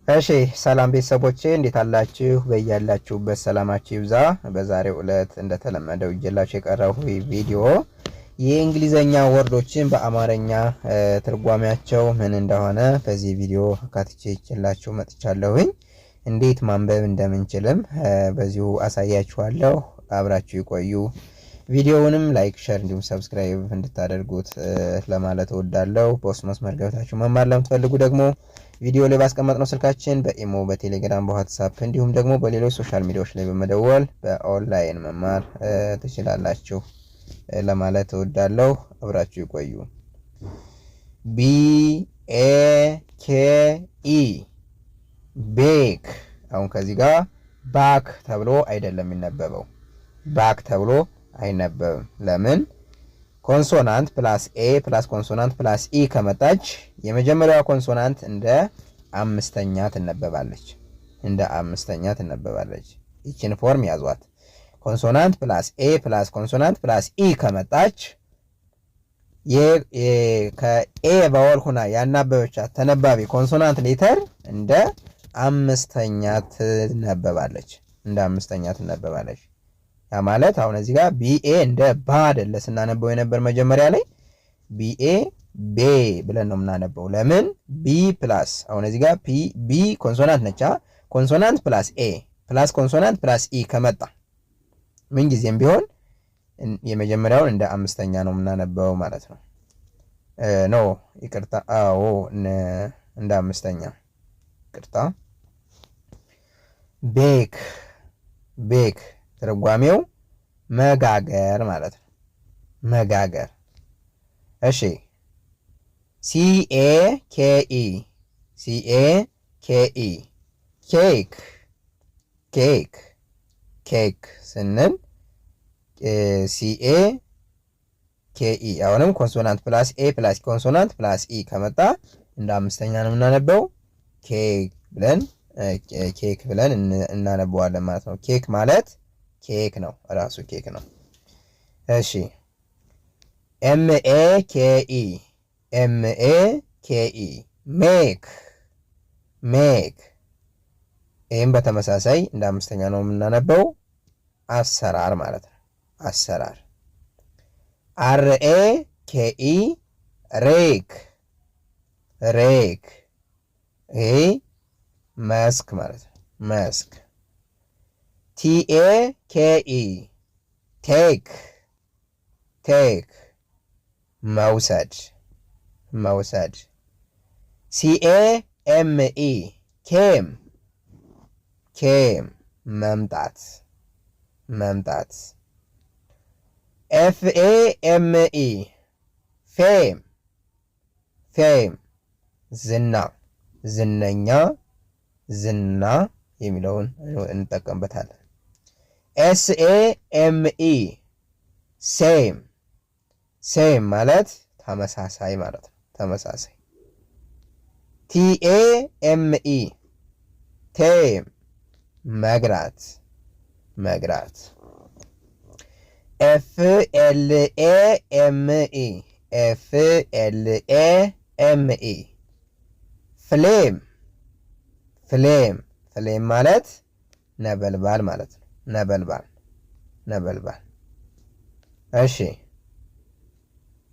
እሺ ሰላም ቤተሰቦቼ እንዴት አላችሁ? በያላችሁበት ሰላማችሁ ይብዛ። በዛሬው ዕለት እንደተለመደው ይዤላችሁ የቀረው ቪዲዮ የእንግሊዘኛ ወርዶችን በአማርኛ ትርጓሜያቸው ምን እንደሆነ በዚህ ቪዲዮ አካትቼ ይዤላችሁ መጥቻለሁኝ። እንዴት ማንበብ እንደምንችልም በዚሁ አሳያችኋለሁ። አብራችሁ ይቆዩ። ቪዲዮውንም ላይክ፣ ሼር እንዲሁም ሰብስክራይብ እንድታደርጉት ለማለት እወዳለሁ። በውስጥ መስመር ገብታችሁ መማር ለምትፈልጉ ደግሞ ቪዲዮ ላይ ባስቀመጥነው ስልካችን በኢሞ፣ በቴሌግራም፣ በዋትስአፕ እንዲሁም ደግሞ በሌሎች ሶሻል ሚዲያዎች ላይ በመደወል በኦንላይን መማር ትችላላችሁ ለማለት እወዳለሁ። አብራችሁ ይቆዩ። BAKE ቤክ። አሁን ከዚህ ጋር ባክ ተብሎ አይደለም የሚነበበው። ባክ ተብሎ አይነበብም። ለምን? ኮንሶናንት ፕላስ ኤ ፕላስ ኮንሶናንት ፕላስ ኢ ከመጣች የመጀመሪያዋ ኮንሶናንት እንደ አምስተኛ ትነበባለች። እንደ አምስተኛ ትነበባለች። ይችን ፎርም ያዟት። ኮንሶናንት ፕላስ ኤ ፕላስ ኮንሶናንት ፕላስ ኢ ከመጣች ከኤ ቫወል ሁና ያናበበቻት ተነባቢ ኮንሶናንት ሌተር እንደ አምስተኛ ትነበባለች። እንደ አምስተኛ ትነበባለች። ያ ማለት አሁን እዚህ ጋር ቢኤ እንደ ባ አይደለ ስናነበው የነበር መጀመሪያ ላይ ቢኤ ቤ ብለን ነው የምናነበው። ለምን? ቢ ፕላስ አሁን እዚህ ጋር ቢ ኮንሶናንት ነቻ። ኮንሶናንት ፕላስ ኤ ፕላስ ኮንሶናንት ፕላስ ኢ ከመጣ ምን ጊዜም ቢሆን የመጀመሪያውን እንደ አምስተኛ ነው የምናነበው ማለት ነው። ኖ ይቅርታ፣ አዎ እንደ አምስተኛ ይቅርታ። ቤክ ቤክ ትርጓሜው መጋገር ማለት ነው። መጋገር። እሺ CAKE CAKE ኬክ ኬክ ኬክ ስንል CAKE አሁንም ኮንሶናንት ፕላስ ኤ ፕላስ ኮንሶናንት ፕላስ ኢ ከመጣ እንደ አምስተኛ ነው የምናነበው። ኬክ ብለን እናነበዋለን ማለት ነው። ኬክ ማለት ኬክ ነው፣ ራሱ ኬክ ነው። እሺ MAKE ሜክ ሜክ። ይህም በተመሳሳይ እንደ አምስተኛ ነው የምናነበው። አሰራር ማለት ነው። አሰራር። RAKE ሬክ ሬክ። ይሄ መስክ ማለት ነው። መስክ። TAKE ቴክ ቴክ መውሰድ መውሰድ። CAME ኬም ኬም መምጣት መምጣት። FAME ፌም ፌም ዝና ዝነኛ ዝና የሚለውን እንጠቀምበታለን። SAME ሴም ሴም ማለት ተመሳሳይ ማለት ነው። ተመሳሳይ። TAME ቴም መግራት መግራት። FLAME ፍሌም ፍሌም ፍሌም ማለት ነበልባል ማለት ነው። ነበልባል ነበልባል። እሺ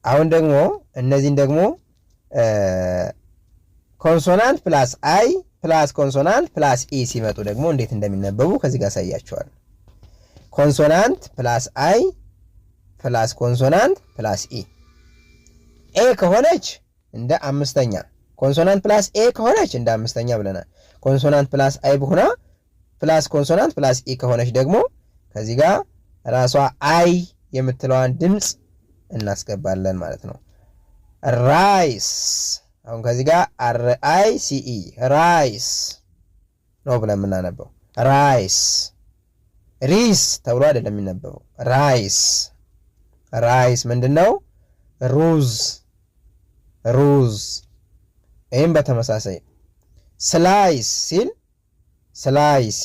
አሁን ደግሞ እነዚህን ደግሞ ኮንሶናንት ፕላስ አይ ፕላስ ኮንሶናንት ፕላስ ኢ ሲመጡ ደግሞ እንዴት እንደሚነበቡ ከዚህ ጋር አሳያቸዋለሁ። ኮንሶናንት ፕላስ አይ ፕላስ ኮንሶናንት ፕላስ ኢ። ኤ ከሆነች እንደ አምስተኛ፣ ኮንሶናንት ፕላስ ኤ ከሆነች እንደ አምስተኛ ብለናል። ኮንሶናንት ፕላስ አይ ብሆና ፕላስ ኮንሶናንት ፕላስ ኢ ከሆነች ደግሞ ከዚህ ጋር ራሷ አይ የምትለዋን ድምፅ እናስገባለን ማለት ነው። ራይስ። አሁን ከዚህ ጋር RICE ራይስ ነው ብለን የምናነበው። ራይስ ሪስ ተብሎ አይደለም የሚነበበው። ራይስ ራይስ ምንድን ነው? ሩዝ ሩዝ። ይህም በተመሳሳይ ስላይስ ሲል SLICE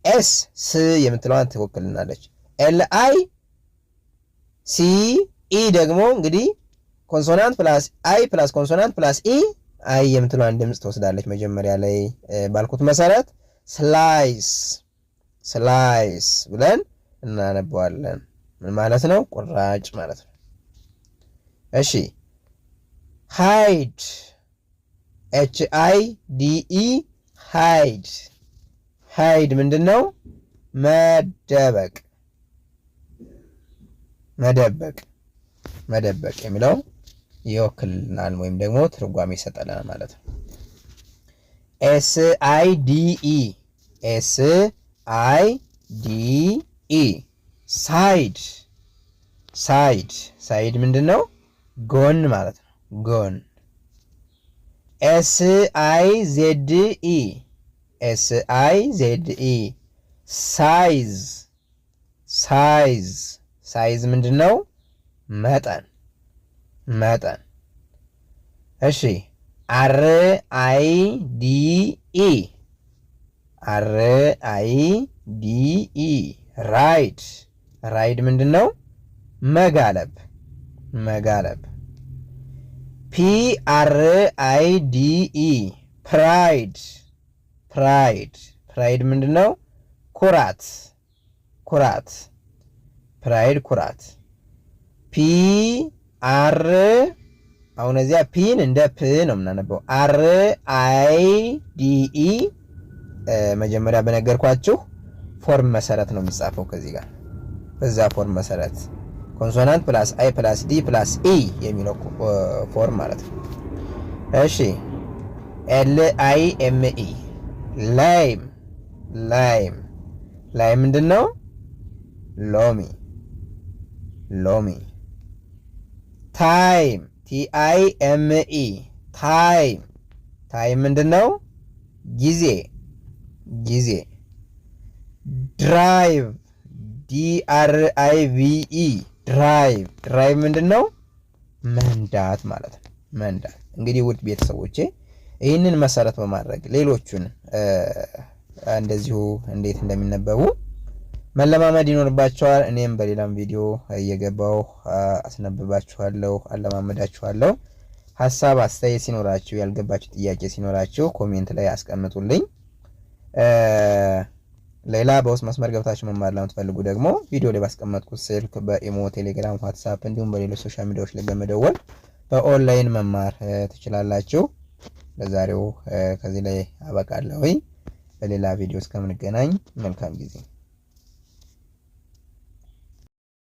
ኤስ ስ የምትለዋን ትወክልናለች። LICE ደግሞ እንግዲህ ኮንሶናንት ፕላስ አይ ፕላስ ኮንሶናንት ፕላስ ኢ አይ የምትለዋን ድምፅ ትወስዳለች። መጀመሪያ ላይ ባልኩት መሰረት ስላይስ ስላይስ ብለን እናነበዋለን። ምን ማለት ነው? ቁራጭ ማለት ነው። እሺ ሃይድ ኤች አይ ዲ ኢ ሃይድ ሃይድ ምንድን ነው? መደበቅ መደበቅ መደበቅ የሚለው ይወክልናል ወይም ደግሞ ትርጓሜ ይሰጠናል ማለት ነው። ኤስ አይ ዲ ኢ ኤስ አይ ዲ ኢ ሳይድ ሳይድ ሳይድ ምንድን ነው? ጎን ማለት ነው። ጎን ኤስ አይ ዜድ ኢ ኤስ አይ ዜድ ኢ ሳይዝ ሳይዝ ሳይዝ ምንድን ነው? መጠን መጠን። እሺ አር አይ ዲ ኢ አር አይ ዲ ኢ ራይድ ራይድ ምንድን ነው? መጋለብ መጋለብ። ፒ አር አይ ዲ ኢ ፕራይድ ፕራይድ ፕራይድ ምንድን ነው? ኩራት ኩራት ፕራይድ ኩራት። ፒ አር አሁን እዚያ ፒን እንደ ፕ ነው የምናነበው። አር አይ ዲ ኢ መጀመሪያ በነገርኳችሁ ፎርም መሰረት ነው የሚጻፈው። ከዚህ ጋር በዛ ፎርም መሰረት ኮንሶናንት ፕላስ አይ ፕላስ ዲ ፕላስ ኢ የሚለው ፎርም ማለት ነው። እሺ ኤል አይ ኤም ኢ ላይም ላይም ላይም ምንድን ነው? ሎሚ ሎሚ። ታይም ቲ አይ ኤም ኢ ታይም ታይም ምንድን ነው? ጊዜ ጊዜ። ድራይቭ ዲ አር አይ ቪ ኢ ድራይቭ ድራይቭ ምንድን ነው? መንዳት ማለት ነው። መንዳት። እንግዲህ ውድ ቤተሰቦቼ ይህንን መሰረት በማድረግ ሌሎቹን እንደዚሁ እንዴት እንደሚነበቡ መለማመድ ይኖርባቸዋል። እኔም በሌላም ቪዲዮ እየገባው አስነብባችኋለሁ፣ አለማመዳችኋለሁ። ሀሳብ አስተያየት ሲኖራችሁ፣ ያልገባችሁ ጥያቄ ሲኖራችሁ ኮሜንት ላይ አስቀምጡልኝ። ሌላ በውስጥ መስመር ገብታችሁ መማር ለምትፈልጉ ደግሞ ቪዲዮ ላይ ባስቀመጥኩት ስልክ በኢሞ፣ ቴሌግራም፣ ዋትስአፕ እንዲሁም በሌሎች ሶሻል ሚዲያዎች ላይ በመደወል በኦንላይን መማር ትችላላችሁ። ለዛሬው ከዚህ ላይ አበቃለሁ። በሌላ ቪዲዮ እስከምንገናኝ መልካም ጊዜ